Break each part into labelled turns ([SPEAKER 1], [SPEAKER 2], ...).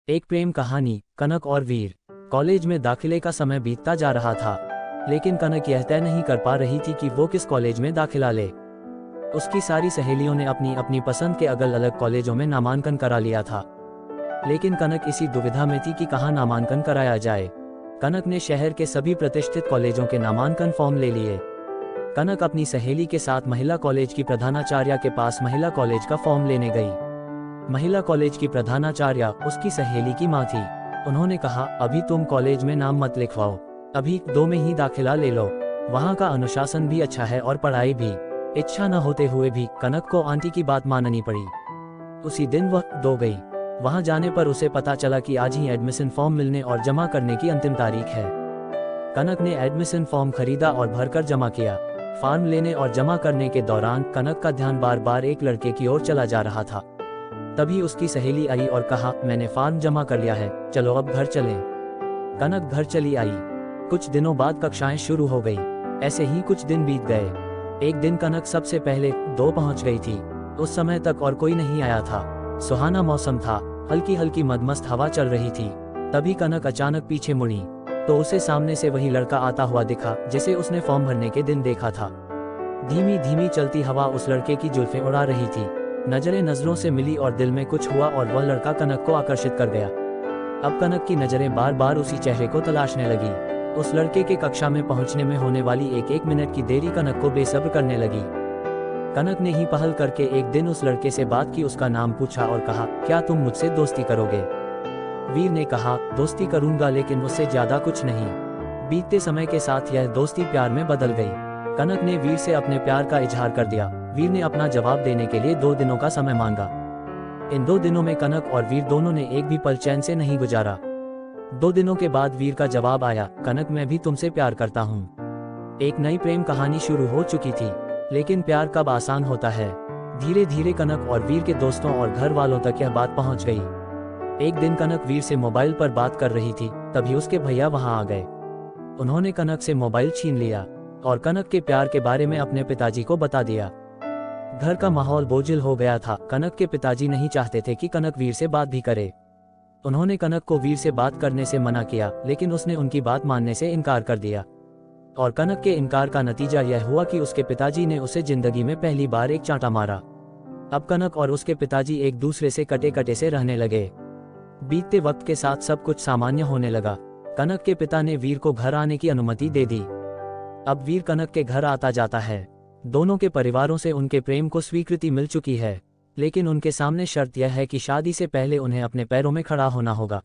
[SPEAKER 1] एक प्रेम कहानी। कनक और वीर। कॉलेज में दाखिले का समय बीतता जा रहा था, लेकिन कनक यह तय नहीं कर पा रही थी कि वो किस कॉलेज में दाखिला ले। उसकी सारी सहेलियों ने अपनी अपनी पसंद के अलग अलग कॉलेजों में नामांकन करा लिया था, लेकिन कनक इसी दुविधा में थी कि कहाँ नामांकन कराया जाए। कनक ने शहर के सभी प्रतिष्ठित कॉलेजों के नामांकन फॉर्म ले लिए। कनक अपनी सहेली के साथ महिला कॉलेज की प्रधानाचार्या के पास महिला कॉलेज का फॉर्म लेने गई। महिला कॉलेज की प्रधानाचार्या उसकी सहेली की मां थी। उन्होंने कहा, अभी तुम कॉलेज में नाम मत लिखवाओ, अभी 2 में ही दाखिला ले लो। वहाँ का अनुशासन भी अच्छा है और पढ़ाई भी। इच्छा न होते हुए भी कनक को आंटी की बात माननी पड़ी। उसी दिन वह 2 गई। वहां जाने पर उसे पता चला कि आज ही एडमिशन फॉर्म मिलने और जमा करने की अंतिम तारीख है। कनक ने एडमिशन फॉर्म खरीदा और भरकर जमा किया। फॉर्म लेने और जमा करने के दौरान कनक का ध्यान बार बार एक लड़के की ओर चला जा रहा था। तभी उसकी सहेली आई और कहा, मैंने फॉर्म जमा कर लिया है, चलो अब घर चलें। कनक घर चली आई। कुछ दिनों बाद कक्षाएं शुरू हो गई। ऐसे ही कुछ दिन बीत गए। एक दिन कनक सबसे पहले 2 पहुंच गई थी। उस समय तक और कोई नहीं आया था। सुहाना मौसम था, हल्की हल्की मदमस्त हवा चल रही थी। तभी कनक अचानक पीछे मुड़ी तो उसे सामने से वही लड़का आता हुआ दिखा जिसे उसने फॉर्म भरने के दिन देखा था। धीमी धीमी चलती हवा उस लड़के की जुल्फें उड़ा रही थी। नजरें नजरों से मिली और दिल में कुछ हुआ और वह लड़का कनक को आकर्षित कर गया। अब कनक की नजरें बार बार उसी चेहरे को तलाशने लगी। उस लड़के के कक्षा में पहुंचने में होने वाली एक मिनट की देरी कनक को बेसब्र करने लगी। कनक ने ही पहल करके एक दिन उस लड़के से बात की, उसका नाम पूछा और कहा, क्या तुम मुझसे दोस्ती करोगे? वीर ने कहा, दोस्ती करूंगा, लेकिन उससे ज्यादा कुछ नहीं। बीतते समय के साथ यह दोस्ती प्यार में बदल गई। कनक ने वीर से अपने प्यार का इजहार कर दिया। वीर ने अपना जवाब देने के लिए 2 दिनों का समय मांगा। इन 2 दिनों में कनक और वीर दोनों ने एक भी पल चैन से नहीं गुजारा। 2 दिनों के बाद वीर का जवाब आया, कनक मैं भी तुमसे प्यार करता हूँ। एक नई प्रेम कहानी शुरू हो चुकी थी, लेकिन प्यार कब आसान होता है। धीरे धीरे कनक और वीर के दोस्तों और घर वालों तक यह बात पहुंच गई। एक दिन कनक वीर से मोबाइल पर बात कर रही थी, तभी उसके भैया वहां आ गए। उन्होंने कनक से मोबाइल छीन लिया और कनक के प्यार के बारे में अपने पिताजी को बता दिया। घर का माहौल बोझिल हो गया था। कनक के पिताजी नहीं चाहते थे कि कनक वीर से बात भी करे। उन्होंने कनक को वीर से बात करने से मना किया, लेकिन उसने उनकी बात मानने से इनकार कर दिया। और कनक के इनकार का नतीजा यह हुआ कि उसके पिताजी ने उसे जिंदगी में पहली बार एक चांटा मारा। अब कनक और उसके पिताजी एक दूसरे से कटे कटे से रहने लगे। बीतते वक्त के साथ सब कुछ सामान्य होने लगा। कनक के पिता ने वीर को घर आने की अनुमति दे दी। अब वीर कनक के घर आता जाता है। दोनों के परिवारों से उनके प्रेम को स्वीकृति मिल चुकी है, लेकिन उनके सामने शर्त यह है कि शादी से पहले उन्हें अपने पैरों में खड़ा होना होगा।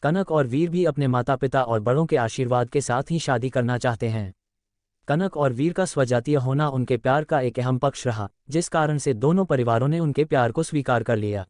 [SPEAKER 1] कनक और वीर भी अपने माता पिता और बड़ों के आशीर्वाद के साथ ही शादी करना चाहते हैं। कनक और वीर का स्वजातीय होना उनके प्यार का एक अहम पक्ष रहा, जिस कारण से दोनों परिवारों ने उनके प्यार को स्वीकार कर लिया।